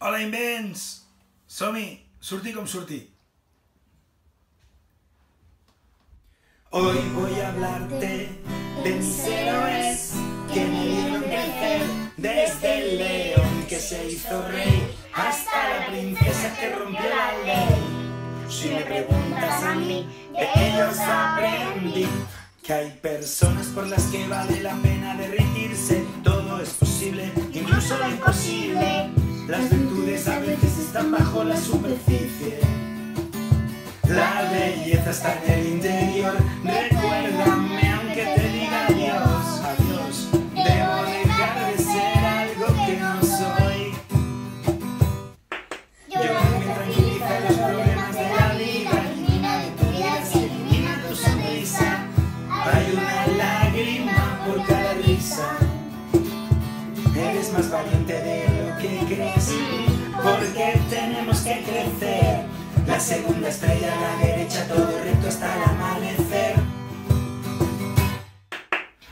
Hola invents! Som-hi! Surti com surti. Hoy voy a hablarte de mis héroes que me vieron crecer, desde el león que se hizo rey hasta la princesa que rompió la ley. Si me preguntas a mí, de ellos aprendí que hay personas por las que vale la pena derretirse. Todo es posible, incluso lo imposible. Las virtudes a veces están bajo la superficie. La belleza está en el interior. Recuérdame aunque te diga adiós, adiós. Debo dejar de ser algo que no soy. Yo me tranquiliza los problemas de la vida. Elimina de tu vida, si elimina tu sonrisa. Hay una lágrima por cada risa. Eres más valiente de lo que crees, porque tenemos que crecer. La segunda estrella a la derecha, todo recto hasta el amanecer.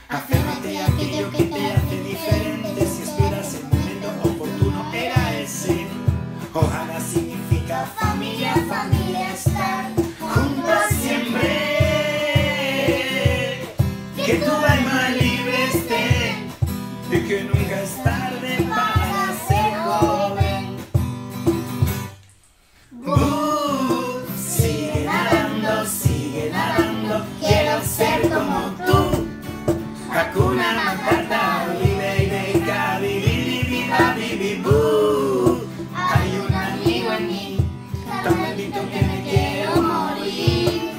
Aférrate a aquello que te hace diferente. Si esperas el momento oportuno, era ese. Ojalá significa familia, familia, estar juntos siempre. Que tu alma libre esté, y que nunca es tarde para ser joven. Sigue nadando, quiero ser como tú. Hakuna Matata, vive y deja vivir, viva, vivi, bú. Hay un amigo en mí, tan bendito que me quiero morir.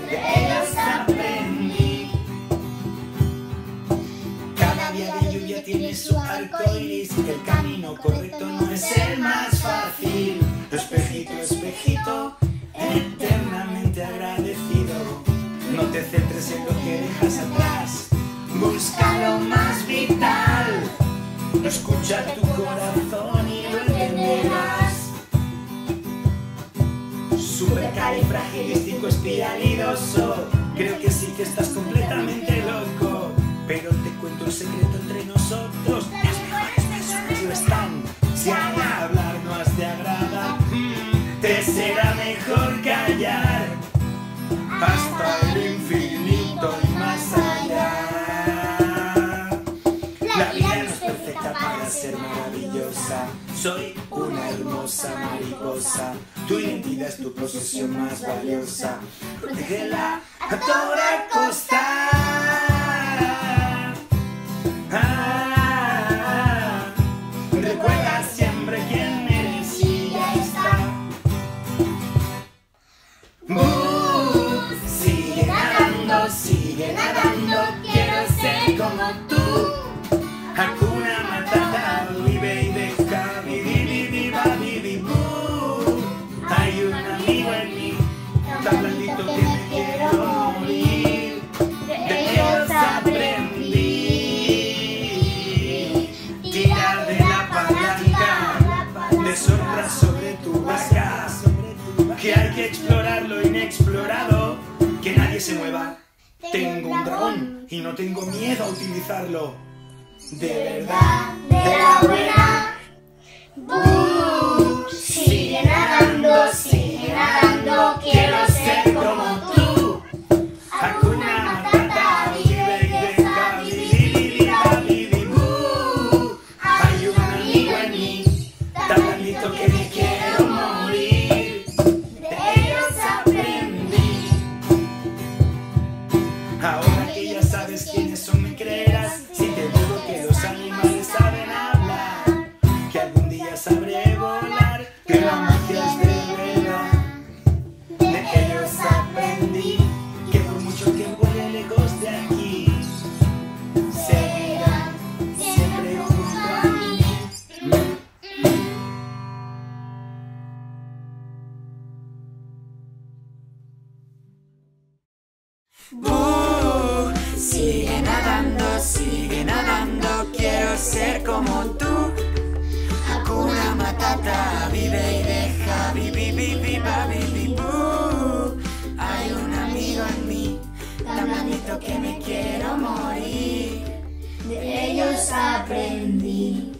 De ellos aprendí. Cada día de lluvia tiene su arco iris. El camino correcto no es el más fácil. Espejito, espejito, eternamente agradecido. No te centres en lo que dejas atrás. Busca lo más vital. Escucha tu corazón y lo entenderás. Supercalifragilístico espialidoso. Creo que sí que estás completamente loco. Pero te cuento un secreto entre nosotros. Las mejores personas lo están. Si al hablar no has de agradar, te será mejor callar hasta el infinito y más allá. La vida no es perfecta para ser maravillosa. Soy una hermosa mariposa. Tu identidad es tu posesión más valiosa. Protégela a toda costa. Recuerda siempre quién eres y ya está. Sigue nadando, quiero ser como tú. Hakuna Matata, vive y deja vivir, viva, vivi, bú. Hay un amigo en mí, tan blandito que me quiero morir. De ellos aprendí. Tira de la palanca, deshonra sobre tu vaca. Que hay que explorar lo inexplorado. Que nadie se mueva. Tengo un dragón y no tengo miedo a utilizarlo. De verdad, de la buena. Sigue nadando, quiero ser como tú. Hakuna Matata, vive y deja vivir, viva, vivi, bú. Hay un amigo en mí, tan blandito que me quiero morir. De ellos aprendí. Ahora que ya sabes quiénes son, me creerás si te digo que los animales saben hablar, que algún día sabré volar, que la magia es de verdad. De ellos aprendí que por mucho que vuele lejos de aquí, seguirán siempre junto a mí. Sigue nadando, quiero ser como tú. Hakuna Matata, vive y deja vivir, viva, vivi, bú. Hay un amigo en mí, tan blandito que me quiero morir. De ellos aprendí.